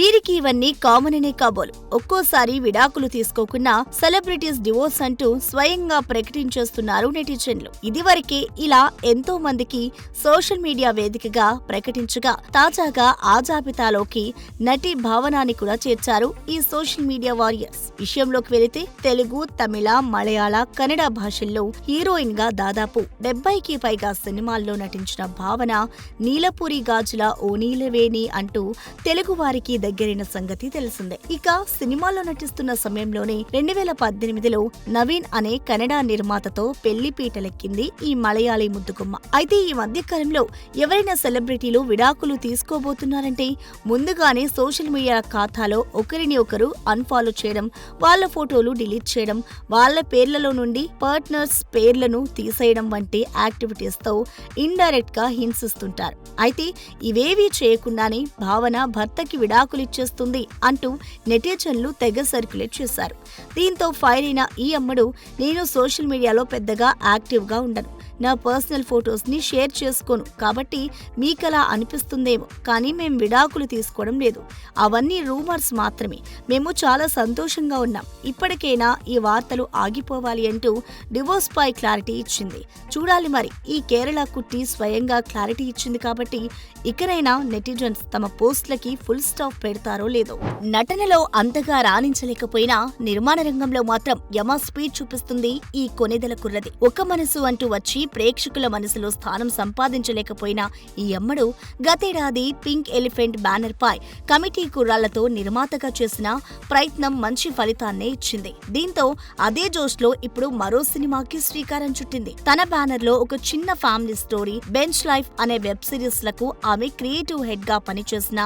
వీరికి ఇవన్నీ కామన్ అనే కాబోలు. ఒక్కోసారి విడాకులు తీసుకోకుండా సెలబ్రిటీస్ డివోర్స్ అంటూ స్వయంగా ప్రకటించేస్తున్నారు నెటిజన్లు. ఇదివరకే ఇలా ఎంతో మందికి సోషల్ మీడియా వేదికగా ప్రకటించగా తాజాగా ఆ జాబితాలోకి నటి భావనాని కూడా చేర్చారు ఈ సోషల్ మీడియా వారియర్స్. విషయంలోకి వెళితే తెలుగు, తమిళ, మలయాళ, కన్నడ భాషల్లో హీరోయిన్ గా దాదాపు 70కి పైగా సినిమాల్లో నటించిన భావన నీలపురి గాజుల ఓ నీలవేణి అంటూ తెలుగు వారికి దగ్గరైన సంగతి తెలిసిందే. ఇక సినిమాల్లో నటిస్తున్న సమయంలోనే 2018లో నవీన్ అనే కన్నడ నిర్మాతతో పెళ్లి పీటలెక్కింది ఈ మలయాళీ ముద్దుగుమ్మ. అయితే ఈ మధ్య కాలంలో ఎవరైనా సెలబ్రిటీలు విడాకులు తీసుకోబోతున్నారంటే ముందుగానే సోషల్ మీడియా ఖాతాలో ఒకరిని ఒకరు అన్ఫాలో చేయడం, వాళ్ళ ఫోటోలు డిలీట్ చేయడం, వాళ్ళ పేర్లలో నుండి పార్ట్నర్స్ పేర్లను తీసేయడం వంటి యాక్టివిటీస్ తో ఇండైరెక్ట్ గా హింసిస్తుంటారు. అయితే ఇవేవీ చేయకుండానే భావన భర్తకి విడాకులిచ్చేస్తుంది అంటూ నెటిజన్లు తెగ సర్క్యులేట్ చేశారు. దీంతో ఫైర్ అయిన ఈ అమ్మడు, నేను సోషల్ మీడియాలో పెద్దగా యాక్టివ్ గా ఉండను, నా పర్సనల్ ఫొటోస్ ని షేర్ చేసుకోను, కాబట్టి మీకలా అనిపిస్తుందేమో, కానీ మేం విడాకులు తీసుకోవడం లేదు, అవన్నీ రూమర్స్ మాత్రమే, మేము చాలా సంతోషంగా ఉన్నాం, ఇప్పటికైనా ఈ వార్తలు ఆగిపోవాలి అంటూ డివోర్స్ పై క్లారిటీ ఇచ్చింది. చూడాలి మరి, ఈ కేరళ కుట్టి స్వయంగా క్లారిటీ ఇచ్చింది కాబట్టి ఇకనైనా నెటిజన్స్ తమ పోస్టులకి ఫుల్ స్టాప్ పెడతారో లేదో. నటనలో అంతగా రాణించలేకపోయినా నిర్మాణ రంగంలో మాత్రం యమ స్పీడ్ చూపిస్తుంది ఈ కొనిదెల కుర్రది. ఒక మనసు అంటూ వచ్చి ప్రేక్షకుల మనసులో స్థానం సంపాదించలేకపోయినా ఈ అమ్మడు గతేడాది పింక్ ఎలిఫెంట్ బ్యానర్ పై కమిటీ కుర్రాళ్లతో నిర్మాతగా చేసిన ప్రయత్నం మంచి ఫలితాన్నే ఇచ్చింది. దీంతో అదే జోష్ లో ఇప్పుడు మరో సినిమాకి శ్రీకారం చుట్టింది. తన బ్యానర్ లో ఒక చిన్న ఫ్యామిలీ స్టోరీ బెంచ్ లైఫ్ అనే వెబ్ సిరీస్ లకు ఆమె క్రియేటివ్ హెడ్ గా పనిచేసిన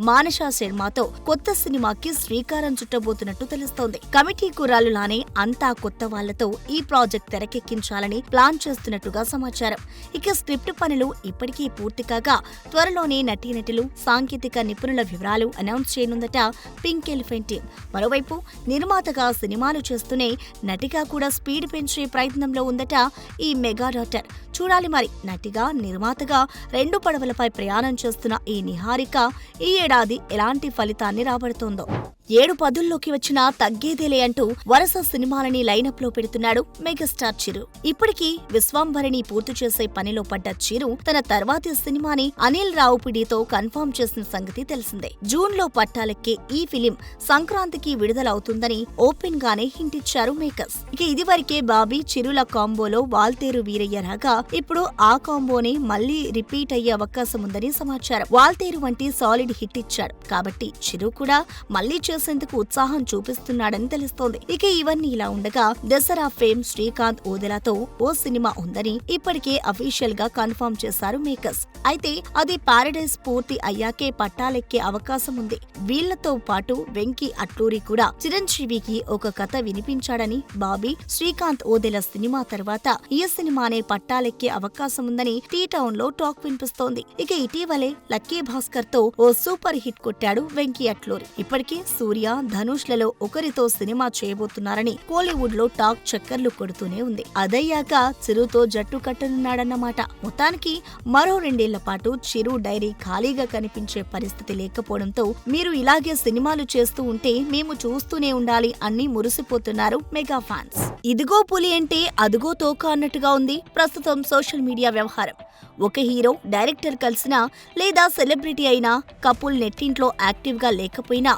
మానసా శర్మతో కొత్త సినిమాకి శ్రీకారం చుట్టబోతున్నట్టు తెలుస్తోంది. కమిటీ కుర్రాళ్లు లానే అంతా కొత్త వాళ్లతో ఈ ప్రాజెక్ట్ తెరకెక్కించాలని ప్లాన్ చేస్తున్నట్టుగా సమాచారం. ఇక స్క్రిప్ట్ పనులు ఇప్పటికీ పూర్తి కాగా త్వరలోనే నటీనటులు, సాంకేతిక నిపుణుల వివరాలు అనౌన్స్ చేయనుందట పింక్ ఎలిఫెంట్ టీమ్. మరోవైపు నిర్మాతగా సినిమాలు చేస్తూనే నటిగా కూడా స్పీడ్ పెంచే ప్రయత్నంలో ఉందట ఈ మెగా డాటర్. చూడాలి మరి, నటిగా నిర్మాతగా 2 పడవలపై ప్రయాణం చేస్తున్న ఈ నిహారిక ఈ ఏడాది ఎలాంటి ఫలితాన్ని రాబడుతోందో. 7 పదుల్లోకి వచ్చినా తగ్గేదేలే అంటూ వరుస సినిమాలని లైనప్ లో పెడుతున్నాడు మెగాస్టార్ చిరు. ఇప్పటికీ విశ్వంభరిని పూర్తి చేసే పనిలో పడ్డ చిరు తన తర్వాతి సినిమాని అనిల్ రావుపిడితో కన్ఫర్మ్ చేసిన సంగతి తెలిసిందే. జూన్ లో పట్టాలెక్కే ఈ ఫిలిం సంక్రాంతికి విడుదలవుతుందని ఓపెన్ గానే హింట్ ఇచ్చారు మేకర్స్. ఇక ఇదివరకే బాబీ చిరుల కాంబోలో వాల్తేరు వీరయ్య రాగా ఇప్పుడు ఆ కాంబోనే మళ్లీ రిపీట్ అయ్యే అవకాశం ఉందని సమాచారం. వాల్తేరు వంటి సాలిడ్ హిట్ ఇచ్చాడు కాబట్టి చిరు కూడా మళ్లీ చేసేందుకు ఉత్సాహం చూపిస్తున్నాడని తెలుస్తోంది. ఇక ఇవన్నీ ఇలా ఉండగా దసరా ఫేమ్ శ్రీకాంత్ ఓదెలాతో ఓ సినిమా ఉందని ఇప్పటికే అఫీషియల్ గా కన్ఫర్మ్ చేశారు మేకర్స్. అయితే అది పారడైజ్ పూర్తి అయ్యాకే పట్టాలెక్కే అవకాశం ఉంది. వీళ్లతో పాటు వెంకీ అట్లూరి కూడా చిరంజీవికి ఒక కథ వినిపించాడని, బాబీ శ్రీకాంత్ ఓదెల సినిమా తర్వాత ఈ సినిమానే పట్టాలెక్కే అవకాశం ఉందని టీ టౌన్ లో టాక్ వినిపిస్తోంది. ఇక ఇటీవలే లక్కీ భాస్కర్ తో ఓ సూపర్ హిట్ కొట్టాడు వెంకీ అట్లూరి. ఇప్పటికీ సూర్య, ధనుష్ లలో ఒకరితో సినిమా చేయబోతున్నారని కోలీవుడ్ లో టాక్ చక్కర్లు కొడుతూనే ఉంది. అదయ్యాక చిరుతో జట్టు కట్టనున్నాడన్నమాట. మొత్తానికి మరో 2 ఏళ్ల పాటు చిరు డైరీ ఖాళీగా కనిపించే పరిస్థితి లేకపోవడంతో మీరు ఇలాగే సినిమాలు చేస్తూ ఉంటే మేము చూస్తూనే ఉండాలి అని మురిసిపోతున్నారు మెగా ఫ్యాన్స్. ఇదిగో పులి అంటే అదిగో తోక అన్నట్టుగా ఉంది ప్రస్తుతం సోషల్ మీడియా వ్యవహారం. ఒక హీరో, డైరెక్టర్ కలిసినా లేదా సెలబ్రిటీ అయినా కపుల్ నెట్టింట్లో యాక్టివ్ గా లేకపోయినా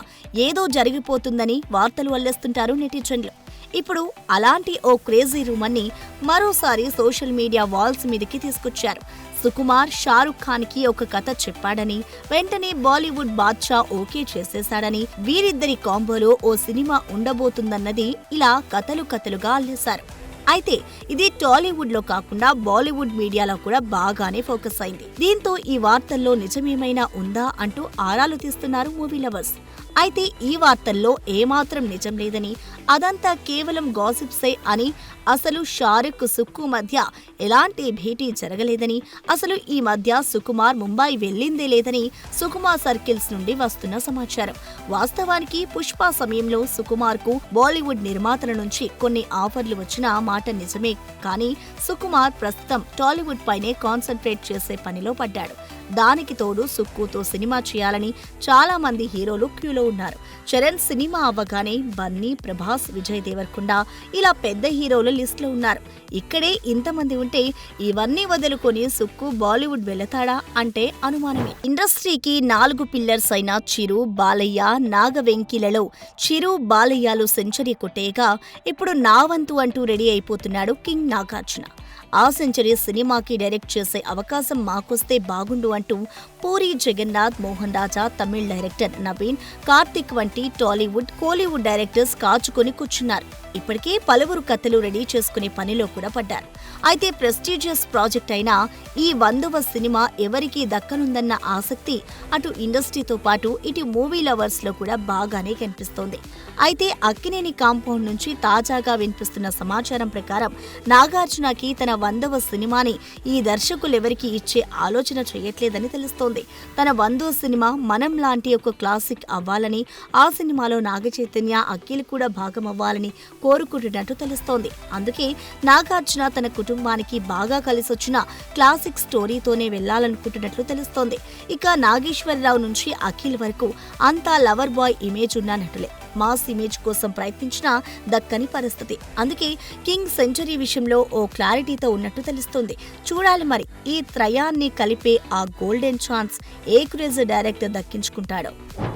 ఏదో జరిగిపోతుందని వార్తలు అల్లేస్తుంటారు నెటిజన్లు. ఇప్పుడు అలాంటి ఓ క్రేజీ రూమర్ని మరోసారి సోషల్ మీడియా వాల్స్ మీదకి తీసుకొచ్చారు. సుకుమార్ షారుఖ్ ఖాన్ కి ఒక కథ చెప్పాడని, వెంటనే బాలీవుడ్ బాద్షా ఓకే చేసేశాడని, వీరిద్దరి కాంబోలో ఓ సినిమా ఉండబోతుందన్నది ఇలా కథలుగా అల్లేశారు. అయితే ఇది టాలీవుడ్ లో కాకుండా బాలీవుడ్ మీడియాలో కూడా బాగానే ఫోకస్ అయింది. దీంతో ఈ వార్తల్లో నిజమేమైనా ఉందా అంటూ ఆరాలు తీస్తున్నారు మూవీ లవర్స్. అయితే ఈ వార్తల్లో ఏమాత్రం నిజం లేదని, అదంతా కేవలం గాసిప్సే అని, అసలు షారుఖ్ సుక్కు మధ్య ఎలాంటి భేటీ జరగలేదని, అసలు ఈ మధ్య సుకుమార్ ముంబై వెళ్లిందే లేదని సుకుమార్ సర్కిల్స్ నుండి వస్తున్న సమాచారం. వాస్తవానికి పుష్ప సమయంలో సుకుమార్ కు బాలీవుడ్ నిర్మాతల నుంచి కొన్ని ఆఫర్లు వచ్చిన మాట నిజమే. కానీ సుకుమార్ ప్రస్తుతం టాలీవుడ్ పైనే కాన్సన్ట్రేట్ చేసే పనిలో పడ్డాడు. దానికి తోడు సుక్కుతో సినిమా చేయాలని చాలా మంది హీరోలు క్యూలో ఉన్నారు. చరణ్ సినిమా అవ్వగానే బన్నీ, ప్రభాస్, విజయ్ దేవరకొండ ఇలా పెద్ద హీరోలు లిస్ట్ లో ఉన్నారు. ఇక్కడే ఇంతమంది ఉంటే ఇవన్నీ వదులుకొని సుక్కు బాలీవుడ్ వెళతాడా అంటే అనుమానమే. ఇండస్ట్రీకి 4 పిల్లర్స్ అయిన చిరు, బాలయ్య, నాగవెంకిలలో చిరు, బాలయ్యలు సెంచరీ కొట్టేయగా ఇప్పుడు నా వంతు అంటూ రెడీ అయిపోతున్నాడు కింగ్ నాగార్జున. ఆ సెంచరీ సినిమాకి డైరెక్ట్ చేసే అవకాశం మాకొస్తే బాగుండు అంటూ పూరి జగన్నాథ్, మోహన్ రాజా, తమిళ్ డైరెక్టర్ నవీన్, కార్తిక్ వంటి టాలీవుడ్, కోలీవుడ్ డైరెక్టర్స్ కాచుకొని కూర్చున్నారు. ఇప్పటికే పలువురు కథలు రెడీ చేసుకునే పనిలో కూడా పడ్డారు. అయితే ప్రెస్టీజియస్ ప్రాజెక్ట్ అయిన ఈ 100వ సినిమా ఎవరికి దక్కనుందన్న ఆసక్తి అటు ఇండస్ట్రీతో పాటు ఇటు మూవీ లవర్స్ లో కూడా బాగానే కనిపిస్తోంది. అయితే అక్కినేని కాంపౌండ్ నుంచి తాజాగా వినిపిస్తున్న సమాచారం ప్రకారం నాగార్జునకి తన 100వ సినిమాని ఈ దర్శకులెవరికి ఇచ్చే ఆలోచన చేయట్లేదని తెలుస్తోంది. తన 100వ సినిమా మనం లాంటి ఒక క్లాసిక్ అవ్వాలని, ఆ సినిమాలో నాగచైతన్య, అఖిల్ కూడా భాగం అవ్వాలని కోరుకుంటున్నట్టు తెలుస్తోంది. అందుకే నాగార్జున తన కుటుంబానికి బాగా కలిసొచ్చిన క్లాసిక్ స్టోరీతోనే వెళ్లాలనుకుంటున్నట్లు తెలుస్తోంది. ఇక నాగేశ్వరరావు నుంచి అఖిల్ వరకు అంతా లవర్ బాయ్ ఇమేజ్ ఉన్న నటులే. మాస్ ఇమేజ్ కోసం ప్రయత్నించినా దక్కని పరిస్థితి. అందుకే కింగ్ సెంచరీ విషయంలో ఓ క్లారిటీతో ఉన్నట్టు తెలుస్తోంది. చూడాలి మరి ఈ త్రయాన్ని కలిపే ఆ గోల్డెన్ ఛాన్స్ ఏ క్రేజ్ డైరెక్టర్ దక్కించుకుంటాడో.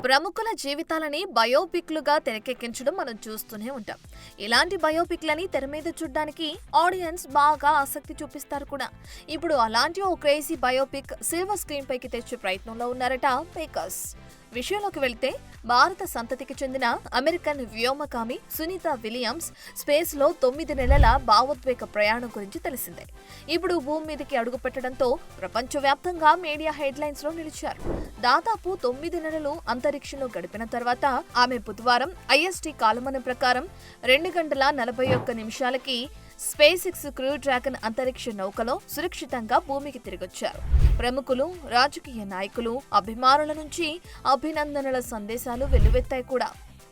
ప్రముఖుల జీవితాలని బయోపిక్లుగా తెరకెక్కించడం మనం చూస్తూనే ఉంటాం. ఇలాంటి బయోపిక్లని తెర మీద చూడడానికి ఆడియన్స్ బాగా ఆసక్తి చూపిస్తారు కూడా. ఇప్పుడు అలాంటి ఓ క్రేజీ బయోపిక్ సిల్వర్ స్క్రీన్ పైకి తెచ్చే ప్రయత్నంలో ఉన్నారట మేకర్స్. విషయంలోకి వెళ్తే భారత సంతతికి చెందిన అమెరికన్ వ్యోమగామి సునీత విలియమ్స్ స్పేస్ లో 9 నెలల భావోద్వేగ ప్రయాణం గురించి తెలిసిందే. ఇప్పుడు భూమి మీదకి అడుగు పెట్టడంతో ప్రపంచవ్యాప్తంగా మీడియా హెడ్లైన్స్ లో నిలిచారు. దాదాపు 9 నెలలు అంతరిక్షంలో గడిపిన తర్వాత ఆమె బుధవారం IST కాలమానం ప్రకారం 2 గంటల 41 నిమిషాలకి స్పేస్ ఎక్స్ క్రూ డ్రాగన్ అంతరిక్ష నౌకలో సురక్షితంగా భూమికి తిరిగొచ్చారు. ప్రముఖులు, రాజకీయ నాయకులు, అభిమానుల నుంచి అభినందనల సందేశాలు వెల్లువెత్తాయి కూడా.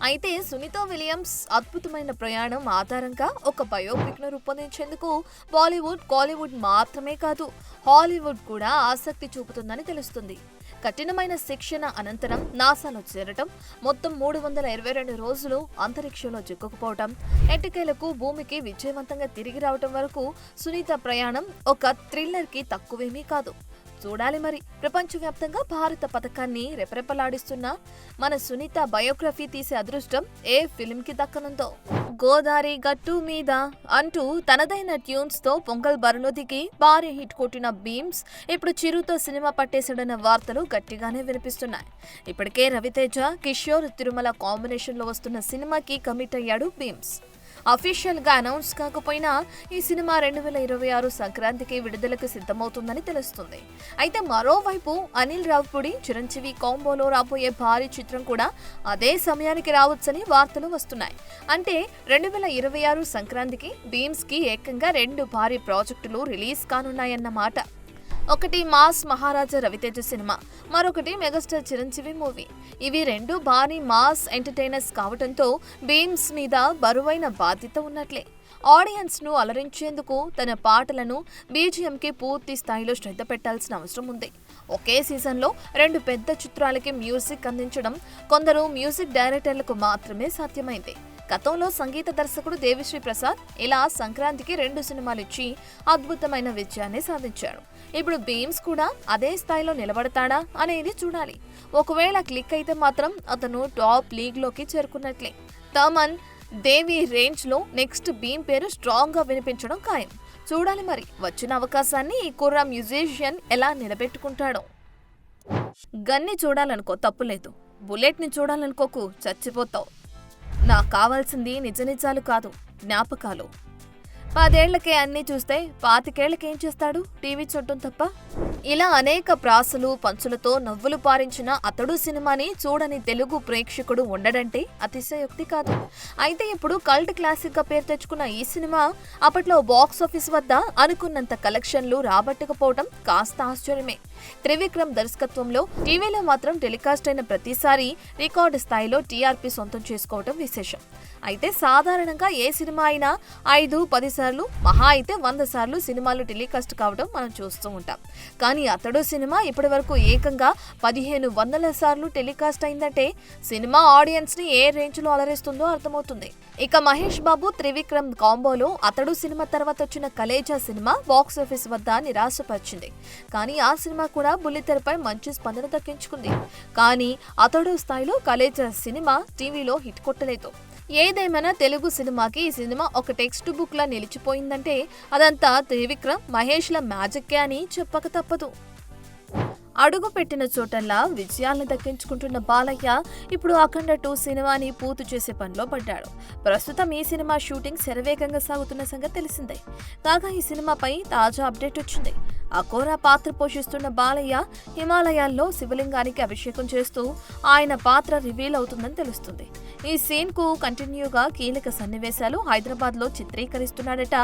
అయితే సునీత విలియమ్స్ అద్భుతమైన ప్రయాణం ఆధారంగా ఒక బయోపిక్ ను రూపొందించేందుకు బాలీవుడ్, కాలీవుడ్ మాత్రమే కాదు హాలీవుడ్ కూడా ఆసక్తి చూపుతుందని తెలుస్తుంది. కఠినమైన శిక్షణ అనంతరం నాసాలో చేరటం, మొత్తం 322 రోజులు అంతరిక్షంలో చిక్కుకుపోవటం, ఎట్టకేలకు భూమికి విజయవంతంగా తిరిగి రావటం వరకు సునీత ప్రయాణం ఒక థ్రిల్లర్ కి తక్కువేమీ కాదు. చూడాలి మరి ప్రపంచవ్యాప్తంగా భారత పథకాన్ని రెపరెపలాడిస్తున్న మన సునీత బయోగ్రఫీ తీసే అదృష్టం ఏ ఫిల్మ్ కి దక్కనుందో. గోదారి గట్టు మీద అంటూ తనదైన ట్యూన్స్ తో పొంగల్ బరిలో దిగి భారీ హిట్ కొట్టిన బీమ్స్ ఇప్పుడు చిరుతో సినిమా పట్టేశాడన్న వార్తలు గట్టిగానే వినిపిస్తున్నాయి. ఇప్పటికే రవితేజ, కిషోర్, తిరుమల కాంబినేషన్ లో వస్తున్న సినిమాకి కమిట్ అయ్యాడు బీమ్స్. అఫీషియల్ గా అనౌన్స్ కాకపోయినా ఈ సినిమా 2026 సంక్రాంతికి విడుదలకు సిద్ధమవుతుందని తెలుస్తుంది. అయితే మరోవైపు అనిల్ రావిపూడి, చిరంజీవి కాంబోలో రాబోయే భారీ చిత్రం కూడా అదే సమయానికి రావచ్చని వార్తలు వస్తున్నాయి. అంటే 2026 సంక్రాంతికి బీమ్స్ కి ఏకంగా 2 భారీ ప్రాజెక్టులు రిలీజ్ కానున్నాయన్నమాట. ఒకటి మాస్ మహారాజా రవితేజ సినిమా, మరొకటి మెగాస్టార్ చిరంజీవి మూవీ. ఇవి 2 భారీ మాస్ ఎంటర్టైనర్స్ కావడంతో బీమ్స్ మీద బరువైన బాధ్యత ఉన్నట్లే. ఆడియన్స్ ను అలరించేందుకు తన పాటలను, బీజిఎంకి పూర్తి స్థాయిలో శ్రద్ధ పెట్టాల్సిన అవసరం ఉంది. ఒకే సీజన్లో 2 పెద్ద చిత్రాలకి మ్యూజిక్ అందించడం కొందరు మ్యూజిక్ డైరెక్టర్లకు మాత్రమే సాధ్యమైంది. గతంలో సంగీత దర్శకుడు దేవిశ్రీ ప్రసాద్ ఇలా సంక్రాంతికి 2 సినిమాలు ఇచ్చి అద్భుతమైన విజయాన్ని సాధించాడు. ఇప్పుడు బీమ్స్ కూడా అదే స్థాయిలో నిలబడతాడా అనేది చూడాలి. ఒకవేళ క్లిక్ అయితే మాత్రం అతను టాప్ లీగ్ లోకి చేరుకున్నట్లే. తమన్, దేవి రేంజ్ లో నెక్స్ట్ బీమ్ పేరు స్ట్రాంగ్ గా వినిపించడం ఖాయం. చూడాలి మరి వచ్చిన అవకాశాన్ని ఈ కుర్రా మ్యూజిషియన్ ఎలా నిలబెట్టుకుంటాడో. గన్ని చూడాలనుకో తప్పులేదు, బుల్లెట్ ని చూడాలనుకోకు చచ్చిపోతావు. నాకు కావాల్సింది నిజ నిజాలు కాదు, జ్ఞాపకాలు. 10 ఏళ్లకే అన్నీ చూస్తే 25 ఏం చేస్తాడు? టీవీ చూడటం తప్ప. ఇలా అనేక ప్రాసలు పంచులతో నవ్వులు పారించిన అతడు సినిమాని చూడని తెలుగు ప్రేక్షకుడు ఉండడంటే అతిశయోక్తి కాదు. అయితే ఇప్పుడు కల్ట్ క్లాసిక్ గా పేరు తెచ్చుకున్న ఈ సినిమా అప్పట్లో బాక్స్ ఆఫీస్ వద్ద అనుకున్నంత కలెక్షన్లు రాబట్టకపోవడం కాస్త ఆశ్చర్యమే. త్రివిక్రమ్ దర్శకత్వంలో టీవీలో మాత్రం టెలికాస్ట్ అయిన ప్రతిసారి రికార్డు స్థాయిలో టీఆర్పీ సొంతం చేసుకోవడం విశేషం. అయితే సాధారణంగా ఏ సినిమా అయినా 5-10 సార్లు, మహా అయితే 100 సార్లు సినిమాలు టెలికాస్ట్ కావడం మనం చూస్తూ ఉంటాం. కానీ అతడు సినిమా ఇప్పటి వరకు ఏకంగా 1500 సార్లు టెలికాస్ట్ అయిందంటే సినిమా ఆడియన్స్ ని ఏ రేంజ్ లో అలరిస్తుందో అర్థమవుతుంది. ఇక మహేష్ బాబు త్రివిక్రమ్ కాంబోలో అతడు సినిమా తర్వాత వచ్చిన కలేజా సినిమా బాక్స్ ఆఫీస్ వద్ద నిరాశపరిచింది. కానీ ఆ సినిమా కూడా బుల్లితెరపై మంచి స్పందన దక్కించుకుంది. కానీ అతడు స్థాయిలో కలేజా సినిమా టీవీలో హిట్ కొట్టలేదు. ఏదేమైనా తెలుగు సినిమాకి ఈ సినిమా ఒక టెక్స్ట్ బుక్ లా నిలిచిపోయిందంటే అదంతా త్రివిక్రమ్ మహేష్ల మ్యాజిక్కే అని చెప్పక తప్పదు. అడుగు పెట్టిన చోటల్లా విజయాలను దక్కించుకుంటున్న బాలయ్య ఇప్పుడు అఖండ 2 సినిమాని పూర్తి చేసే పనిలో పడ్డాడు. ప్రస్తుతం ఈ సినిమా షూటింగ్ శరవేగంగా సాగుతున్న సంగతి తెలిసిందే. కాగా ఈ సినిమాపై తాజా అప్డేట్ వచ్చింది. అఘోరా పాత్ర పోషిస్తున్న బాలయ్య హిమాలయాల్లో శివలింగానికి అభిషేకం చేస్తూ ఆయన పాత్ర రివీల్ అవుతుందని తెలుస్తుంది. ఈ సీన్ కు కంటిన్యూగా కీలక సన్నివేశాలు హైదరాబాద్ లో చిత్రీకరిస్తున్నాడట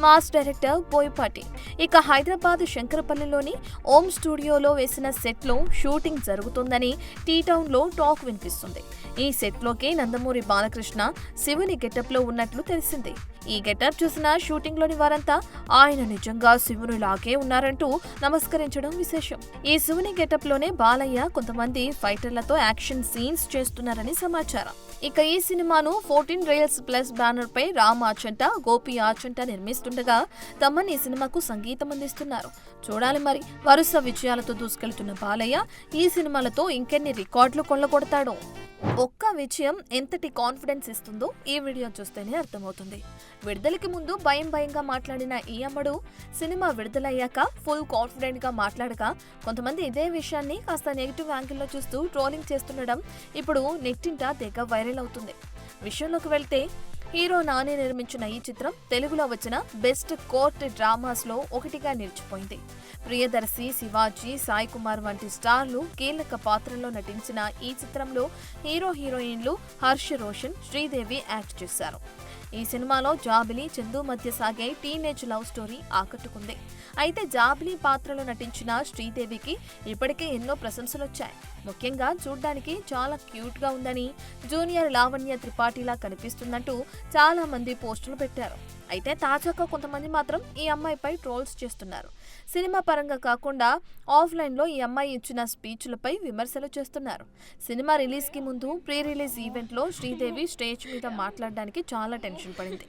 మాస్ డైరెక్టర్ బోయపాటి. ఇక హైదరాబాద్ శంకరపల్లిలోని ఓం స్టూడియోలో వేసిన సెట్ లో షూటింగ్ జరుగుతుందని టీ టౌన్ లో టాక్ వినిపిస్తుంది. ఈ సెట్ లోకి నందమూరి బాలకృష్ణ శివుని గెటప్ లో ఉన్నట్లు తెలిసింది. ఈ గెటప్ చూసిన షూటింగ్ లోని వారంతా ఆయన నిజంగా శివుని లాగే ఉన్నారంటూ నమస్కరించడం విశేషం. ఈ శివుని గెటప్ లోనే బాలయ్య కొంతమంది ఫైటర్లతో యాక్షన్ సీన్స్ చేస్తున్నారని సమాచారం. ఇక ఈ సినిమాను 14 రీల్స్ ప్లస్ బ్యానర్ పై రామ్ ఆచంట, గోపి ఆచంట నిర్మిస్తుండగా తమన్ ఈ సినిమాకు సంగీతం అందిస్తున్నారు. చూడాలి మరి వరుస విజయాలతో దూసుకెళ్తున్న బాలయ్య ఈ సినిమాలతో ఇంకెన్ని రికార్డులు కొల్లగొడతాడో. ఒక్క విజయం ఎంతటి కాన్ఫిడెన్స్ ఇస్తుందో ఈ వీడియో చూస్తేనే అర్థమవుతుంది. విడుదలకి ముందు భయంగా మాట్లాడిన ఈ అమ్మడు సినిమా విడుదలయ్యాక ఫుల్ కాన్ఫిడెంట్ గా మాట్లాడగా కొంతమంది ఇదే విషయాన్ని కాస్త నెగిటివ్ యాంగిల్లో చూస్తూ ట్రోలింగ్ చేస్తుండడం ఇప్పుడు నెట్టింట తెగ వైరల్ అవుతుంది. విషయంలోకి వెళ్తే హీరో నాని నిర్మించిన ఈ చిత్రం తెలుగులో వచ్చిన బెస్ట్ కోర్ట్ డ్రామాస్ లో ఒకటిగా నిలిచిపోయింది. ప్రియదర్శి, శివాజీ, సాయి కుమార్ వంటి స్టార్లు కీలక పాత్రల్లో నటించిన ఈ చిత్రంలో హీరో హీరోయిన్లు హర్ష్ రోషన్, శ్రీదేవి యాక్ట్ చేశారు. ఈ సినిమాలో జాబిలి, చందు మధ్య సాగే టీనేజ్ లవ్ స్టోరీ ఆకట్టుకుంది. అయితే జాబిలి పాత్రలో నటించిన శ్రీదేవికి ఇప్పటికే ఎన్నో ప్రశంసలు వచ్చాయి. ముఖ్యంగా చూడ్డానికి చాలా క్యూట్ గా ఉందని, జూనియర్ లావణ్య త్రిపాఠిలా కనిపిస్తుందంటూ చాలా మంది పోస్టులు పెట్టారు. అయితే తాజాగా కొంతమంది మాత్రం ఈ అమ్మాయిపై ట్రోల్స్ చేస్తున్నారు. సినిమా పరంగా కాకుండా ఆఫ్లైన్ లో ఈ అమ్మాయి ఇచ్చిన స్పీచ్లపై విమర్శలు చేస్తున్నారు. సినిమా రిలీజ్ కి ముందు ప్రీ రిలీజ్ ఈవెంట్ లో శ్రీదేవి స్టేజ్ మీద మాట్లాడడానికి చాలా టెన్షన్ పడింది.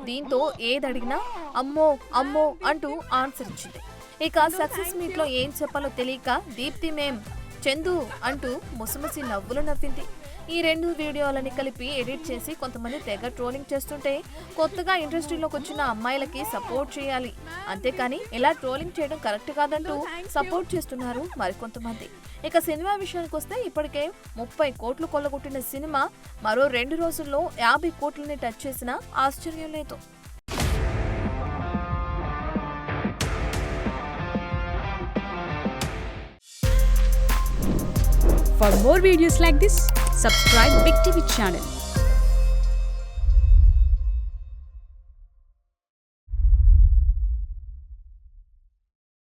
దీంతో ఏదడిగినా అమ్మో అమ్మో అంటూ ఆన్సర్ ఇచ్చింది. ఇక సక్సెస్ మీట్ లో ఏం చెప్పాలో తెలియక దీప్తి మేం చందు అంటూ ముసిముసి నవ్వులు నవ్వింది. ఈ 2 వీడియోలని కలిపి ఎడిట్ చేసి కొంతమంది తెగ ట్రోలింగ్ చేస్తుంటే కొత్తగా ఇండస్ట్రీలోకి వచ్చిన అమ్మాయిలకి సపోర్ట్ చేయాలి, అంతేకాని ఇలా ట్రోలింగ్ చేయడం కరెక్ట్ కాదంటూ సపోర్ట్ చేస్తున్నారు మరికొంతమంది. ఇక సినిమా విషయానికి వస్తే ఇప్పటికే 30 కోట్లు కొల్లగొట్టిన సినిమా మరో 2 రోజుల్లో 50 కోట్లని టచ్ చేసినా ఆశ్చర్యం లేదు. For more videos like this, subscribe Big TV channel.